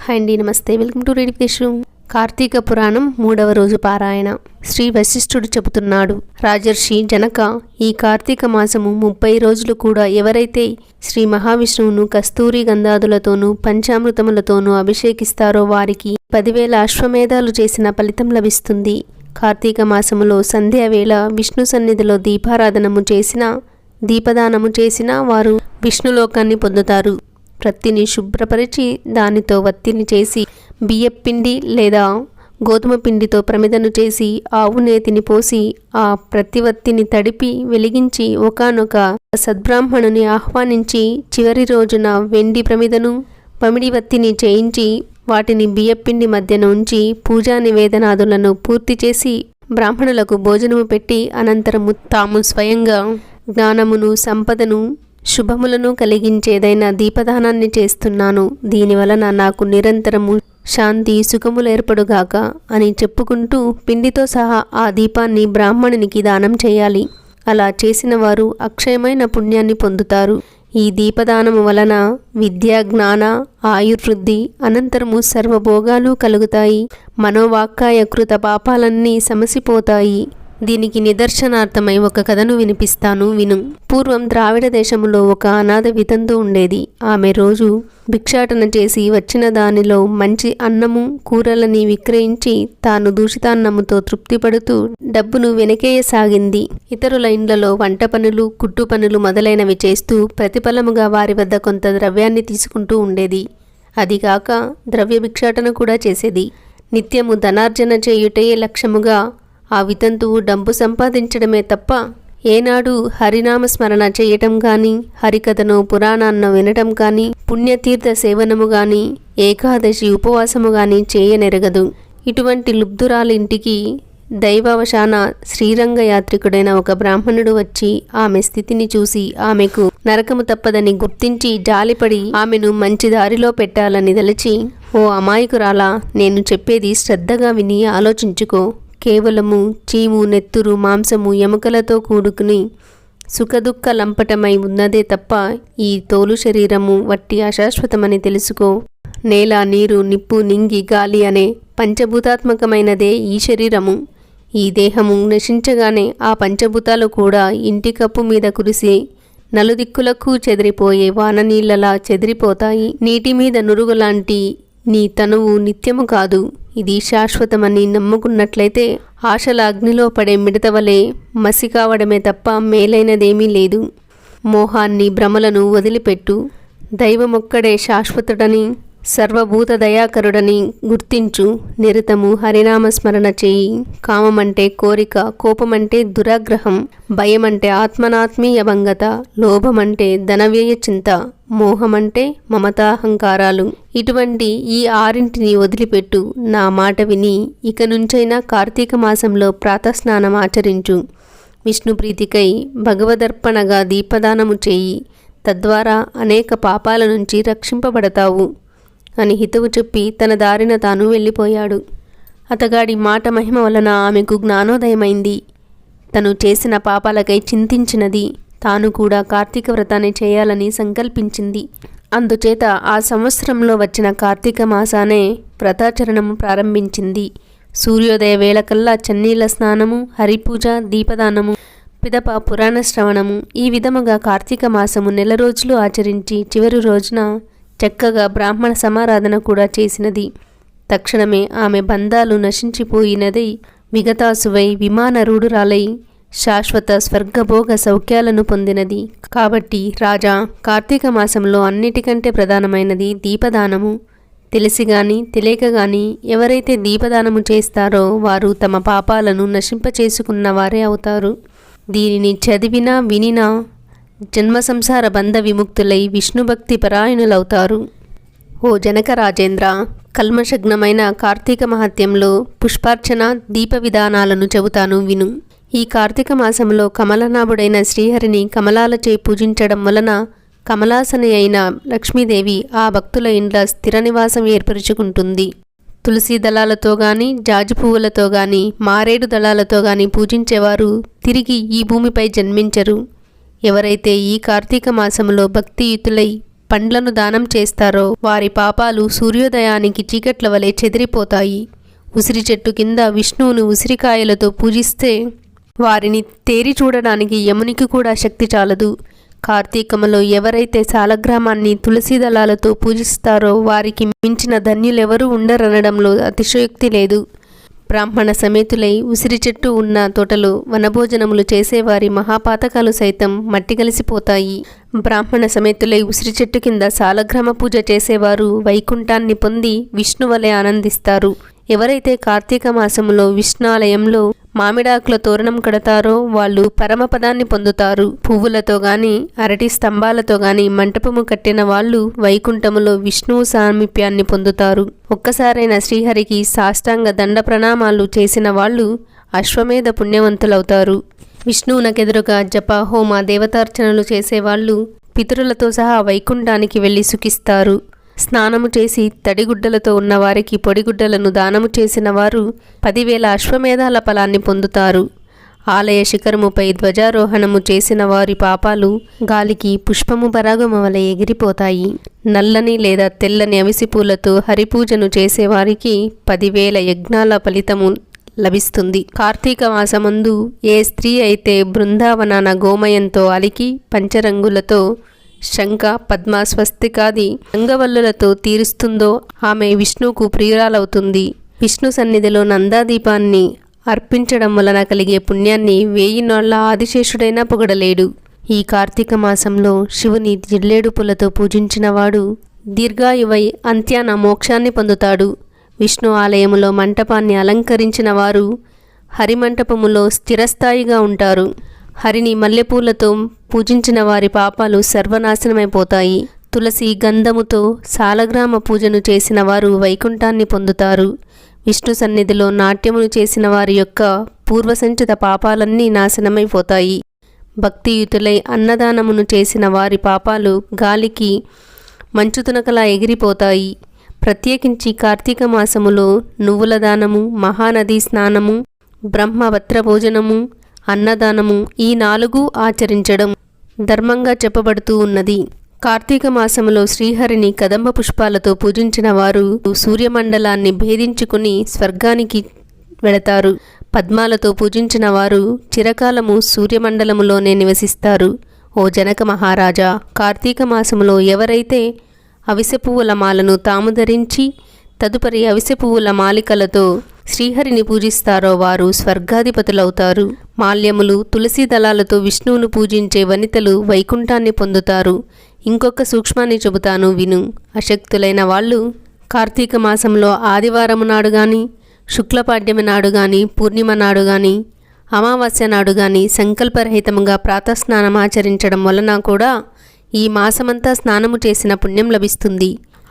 Hi అండి, నమస్తే. Welcome to read with Yashu. Kartika Puranam 3వ రోజు పారాయణ. శ్రీ వశిష్ఠుడు చెబుతున్నాడు, రాజర్షి జనక, ఈ కార్తీక మాసము 30 రోజులు కూడా ఎవరైతే శ్రీ మహావిష్ణువును కస్తూరి గంధాదులతోనూ పంచామృతములతోనూ అభిషేకిస్తారో వారికి 10,000 అశ్వమేధాలు చేసిన ఫలితం లభిస్తుంది. కార్తీక మాసములో సంధ్యావేళ విష్ణు సన్నిధిలో దీపదానము చేసిన వారు విష్ణులోకాన్ని పొందుతారు. ప్రత్తిని శుభ్రపరిచి దానితో వత్తిని చేసి బియ్యపిండి లేదా గోధుమ పిండితో ప్రమిదను చేసి ఆవు నేతిని పోసి ఆ ప్రతివత్తిని తడిపి వెలిగించి ఒకానొక సద్బ్రాహ్మణుని ఆహ్వానించి చివరి రోజున వెండి ప్రమిదను పమిడి వత్తిని చేయించి వాటిని బియ్యపిండి మధ్యన ఉంచి పూజా నివేదనాదులను పూర్తి చేసి బ్రాహ్మణులకు భోజనము పెట్టి అనంతరము తాము స్వయంగా జ్ఞానమును సంపదను శుభములను కలిగించేదైన దీపదానాన్ని చేస్తున్నాను. దీనివలన నాకు నిరంతరము శాంతి సుఖములు ఏర్పడుగాక అని చెప్పుకుంటూ పిండితో సహా ఆ దీపాన్ని బ్రాహ్మణునికి దానం చేయాలి. అలా చేసిన వారు అక్షయమైన పుణ్యాన్ని పొందుతారు. ఈ దీపదానము వలన విద్య, జ్ఞాన, ఆయుర్వృద్ధి, అనంతరము సర్వభోగాలు కలుగుతాయి. మనోవాక్కాయ కృత పాపాలన్నీ సమసిపోతాయి. దీనికి నిదర్శనార్థమై ఒక కథను వినిపిస్తాను, విను. పూర్వం ద్రావిడ దేశములో ఒక అనాథ వితంతు ఉండేది. ఆమె రోజు భిక్షాటన చేసి వచ్చిన దానిలో మంచి అన్నము కూరలని విక్రయించి తాను దూషితాన్నముతో తృప్తిపడుతూ డబ్బును వెనకేయసాగింది. ఇతరుల ఇండ్లలో వంట పనులు, కుట్టు పనులు మొదలైనవి చేస్తూ ప్రతిఫలముగా వారి వద్ద కొంత ద్రవ్యాన్ని తీసుకుంటూ ఉండేది. అదిగాక ద్రవ్య భిక్షాటన కూడా చేసేది. నిత్యము ధనార్జన చేయుటే లక్ష్యముగా ఆ వితంతువు డబ్బు సంపాదించడమే తప్ప ఏనాడు హరినామస్మరణ చేయటం కానీ, హరికథను పురాణాన్నో వినటం కానీ, పుణ్యతీర్థ సేవనము కానీ, ఏకాదశి ఉపవాసము కానీ చేయనెరగదు. ఇటువంటి లుబ్ధురాలింటికి దైవవశాన శ్రీరంగ యాత్రికుడైన ఒక బ్రాహ్మణుడు వచ్చి ఆమె స్థితిని చూసి ఆమెకు నరకము తప్పదని గుర్తించి జాలిపడి ఆమెను మంచి దారిలో పెట్టాలని తలచి, ఓ అమాయకురాలా, నేను చెప్పేది శ్రద్ధగా విని ఆలోచించుకో. కేవలము చీము, నెత్తురు, మాంసము, ఎముకలతో కూడుకుని సుఖదుఖ లంపటమై ఉన్నదే తప్ప ఈ తోలు శరీరము వట్టి అశాశ్వతమని తెలుసుకో. నేల, నీరు, నిప్పు, నింగి, గాలి అనే పంచభూతాత్మకమైనదే ఈ శరీరము. ఈ దేహము నశించగానే ఆ పంచభూతాలు కూడా ఇంటి కప్పు మీద కురిసి నలుదిక్కులకు చెదిరిపోయే వాననీళ్లలా చెదిరిపోతాయి. నీటి మీద నురుగులాంటి నీ తనువు నిత్యము కాదు, ఇది శాశ్వతమని నమ్ముకున్నట్లయితే ఆశల అగ్నిలో పడే మిడతవలే మసి కావడమే తప్ప మేలైనదేమీ లేదు. మోహాన్ని, భ్రమలను వదిలిపెట్టు. దైవమొక్కడే శాశ్వతుడని, సర్వభూత దయాకరుడని గుర్తించు. నిరతము హరినామస్మరణ చేయి. కామమంటే కోరిక, కోపమంటే దురాగ్రహం, భయమంటే ఆత్మనాత్మీయ భంగత, లోభమంటే ధనవ్యయ చింత, మోహమంటే మమతాహంకారాలు. ఇటువంటి ఈ 6 వదిలిపెట్టు. నా మాట విని ఇక నుంచైనా కార్తీక మాసంలో ప్రాతస్నానం ఆచరించు. విష్ణుప్రీతికై భగవదర్పణగా దీపదానము చేయి. తద్వారా అనేక పాపాల నుంచి రక్షింపబడతావు అని హితవు చెప్పి తన దారిన తాను వెళ్ళిపోయాడు. అతగాడి మాట మహిమ వలన ఆమెకు జ్ఞానోదయమైంది. తను చేసిన పాపాలకై చింతించినది. తాను కూడా కార్తీక వ్రతాన్ని చేయాలని సంకల్పించింది. అందుచేత ఆ సంవత్సరంలో వచ్చిన కార్తీక మాసానే వ్రతాచరణము ప్రారంభించింది. సూర్యోదయ వేళకల్లా చన్నీళ్ల స్నానము, హరిపూజ, దీపదానము, పిదప పురాణ శ్రవణము, ఈ విధముగా కార్తీక మాసము 4 రోజులు ఆచరించి చివరి రోజున చక్కగా బ్రాహ్మణ సమారాధన కూడా చేసినది. తక్షణమే ఆమె బంధాలు నశించిపోయినదై విగతాసువై విమానరూఢురాలై శాశ్వత స్వర్గభోగ సౌఖ్యాలను పొందినది. కాబట్టి రాజా, కార్తీక మాసంలో అన్నిటికంటే ప్రధానమైనది దీపదానము. తెలిసి గాని తెలియక గాని ఎవరైతే దీపదానము చేస్తారో వారు తమ పాపాలను నశింపచేసుకున్న వారే అవుతారు. దీనిని చదివినా వినినా జన్మ సంసార బంధ విముక్తులై విష్ణుభక్తి పరాయణులవుతారు. ఓ జనక రాజేంద్ర, కల్మషగ్నమైన కార్తీక మహత్యంలో పుష్పార్చన, దీప విధానాలను చెబుతాను, విను. ఈ కార్తీక మాసంలో కమలనాభుడైన శ్రీహరిని కమలాలచే పూజించడం వలన కమలాసని అయిన లక్ష్మీదేవి ఆ భక్తుల ఇండ్ల స్థిర నివాసం ఏర్పరుచుకుంటుంది. తులసి దళాలతో గాని, జాజి పువ్వులతో గాని, మారేడు దళాలతో గాని పూజించేవారు తిరిగి ఈ భూమిపై జన్మించరు. ఎవరైతే ఈ కార్తీక మాసంలో భక్తియుతులై పండ్లను దానం చేస్తారో వారి పాపాలు సూర్యోదయానికి చీకట్ల వలె చెదిరిపోతాయి. ఉసిరి చెట్టు కింద విష్ణువును ఉసిరికాయలతో పూజిస్తే వారిని తేరి చూడడానికి యమునికి కూడా శక్తి చాలదు. కార్తీకములో ఎవరైతే సాలగ్రామాన్ని తులసి దళాలతో పూజిస్తారో వారికి మించిన ధన్యులెవరూ ఉండరనడంలో అతిశయోక్తి లేదు. బ్రాహ్మణ సమేతులై ఉసిరి చెట్టు ఉన్న తోటలో వనభోజనములు చేసేవారి మహాపాతకాలు సైతం మట్టి కలిసిపోతాయి. బ్రాహ్మణ సమేతులై ఉసిరి చెట్టు కింద సాలగ్రామ పూజ చేసేవారు వైకుంఠాన్ని పొంది విష్ణువలె ఆనందిస్తారు. ఎవరైతే కార్తీక మాసములో విష్ణాలయంలో మామిడాకుల తోరణం కడతారో వాళ్ళు పరమపదాన్ని పొందుతారు. పువ్వులతో గాని అరటి స్తంభాలతో గాని మంటపము కట్టిన వాళ్ళు వైకుంఠములో విష్ణువు సామీప్యాన్ని పొందుతారు. ఒక్కసారైన శ్రీహరికి సాష్టాంగ దండ ప్రణామాలు చేసిన వాళ్ళు అశ్వమేధ పుణ్యవంతులవుతారు. విష్ణువునకెదురుగా జప హోమ దేవతార్చనలు చేసేవాళ్ళు పితరులతో సహా వైకుంఠానికి వెళ్ళి సుఖిస్తారు. స్నానము చేసి తడిగుడ్డలతో ఉన్నవారికి పొడిగుడ్డలను దానము చేసిన వారు 10,000 అశ్వమేధాల ఫలాన్ని పొందుతారు. ఆలయ శిఖరముపై ధ్వజారోహణము చేసిన వారి పాపాలు గాలికి పుష్పము పరాగము వలె ఎగిరిపోతాయి. నల్లని లేదా తెల్లని అవిసి పూలతో హరిపూజను చేసేవారికి 10,000 యజ్ఞాల ఫలితము లభిస్తుంది. కార్తీక మాసమందు ఏ స్త్రీ అయితే బృందావనాన గోమయంతో అలికి పంచరంగులతో శంఖ పద్మ స్వస్తికాది రంగవల్లులతో తీరుస్తుందో ఆమె విష్ణువుకు ప్రియురాలవుతుంది. విష్ణు సన్నిధిలో నందాదీపాన్ని అర్పించడం వలన కలిగే పుణ్యాన్ని 1000 నాళ్ల ఆదిశేషుడైనా పొగడలేడు. ఈ కార్తీక మాసంలో శివుని జిల్లేడు పూలతో పూజించినవాడు దీర్ఘాయువై అంత్యాన మోక్షాన్ని పొందుతాడు. విష్ణు ఆలయములో మంటపాన్ని అలంకరించిన వారు హరిమంటపములో స్థిరస్థాయిగా ఉంటారు. హరిని మల్లెపూలతో పూజించిన వారి పాపాలు సర్వనాశనమైపోతాయి. తులసి గంధముతో సాలగ్రామ పూజను చేసిన వారు వైకుంఠాన్ని పొందుతారు. విష్ణు సన్నిధిలో నాట్యమును చేసిన వారి యొక్క పూర్వసంచిత పాపాలన్నీ నాశనమైపోతాయి. భక్తియుతులై అన్నదానమును చేసిన వారి పాపాలు గాలికి మంచుతునకలా ఎగిరిపోతాయి. ప్రత్యేకించి కార్తీక మాసములో నువ్వుల దానము, మహానదీ స్నానము, బ్రహ్మవత్ర భోజనము, అన్నదానము ఈ 4 ఆచరించడం ధర్మంగా చెప్పబడుతూ ఉన్నది. కార్తీక మాసములో శ్రీహరిని కదంబ పుష్పాలతో పూజించిన వారు సూర్యమండలాన్ని భేదించుకుని స్వర్గానికి వెళతారు. పద్మాలతో పూజించిన వారు చిరకాలము సూర్యమండలములోనే నివసిస్తారు. ఓ జనక మహారాజా, కార్తీక మాసములో ఎవరైతే అవిసె పువ్వుల మాలను తాము ధరించి తదుపరి అవిసె పువ్వుల మాలికలతో శ్రీహరిని పూజిస్తారో వారు స్వర్గాధిపతులవుతారు. మాల్యములు తులసి దళాలతో విష్ణువును పూజించే వనితలు వైకుంఠాన్ని పొందుతారు. ఇంకొక సూక్ష్మాన్ని చెబుతాను విను. అశక్తులైన వాళ్ళు కార్తీక మాసంలో ఆదివారము నాడు గాని, శుక్లపాడ్యమి నాడు గాని, పూర్ణిమ నాడు గాని, అమావాస్య నాడు గాని సంకల్పరహితముగా ప్రాతస్నానం ఆచరించడం వలన కూడా ఈ మాసమంతా స్నానము చేసిన పుణ్యం లభిస్తుంది.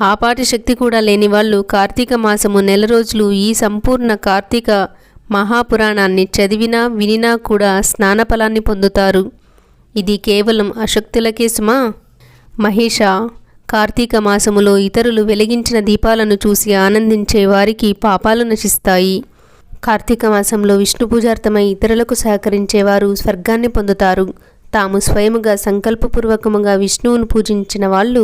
ఆపాటి శక్తి కూడా లేని వాళ్ళు కార్తీక మాసము 1 రోజులు ఈ సంపూర్ణ కార్తీక మహాపురాణాన్ని చదివినా వినినా కూడా స్నానఫలాన్ని పొందుతారు. ఇది కేవలం అశక్తులకే సుమా. మహేష, కార్తీక మాసములో ఇతరులు వెలిగించిన దీపాలను చూసి ఆనందించే వారికి పాపాలు నశిస్తాయి. కార్తీక మాసంలో విష్ణు పూజార్థమై ఇతరులకు సహకరించేవారు స్వర్గాన్ని పొందుతారు. తాము స్వయముగా సంకల్పపూర్వకముగా విష్ణువును పూజించిన వాళ్ళు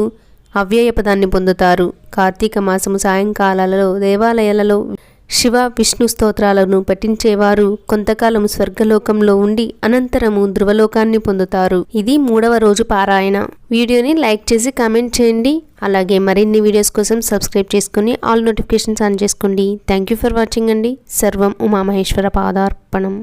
అవ్యయ పదాన్ని పొందుతారు. కార్తీక మాసము సాయంకాలాలలో దేవాలయాలలో శివ విష్ణు స్తోత్రాలను పఠించేవారు కొంతకాలం స్వర్గలోకంలో ఉండి అనంతరము ధ్రువలోకాన్ని పొందుతారు. ఇది 3వ రోజు పారాయణ. వీడియోని లైక్ చేసి కామెంట్ చేయండి. అలాగే మరిన్ని వీడియోస్ కోసం సబ్స్క్రైబ్ చేసుకుని ఆల్ నోటిఫికేషన్స్ ఆన్ చేసుకోండి. థ్యాంక్ యూ ఫర్ వాచింగ్ అండి. సర్వం ఉమామహేశ్వర పాదార్పణం.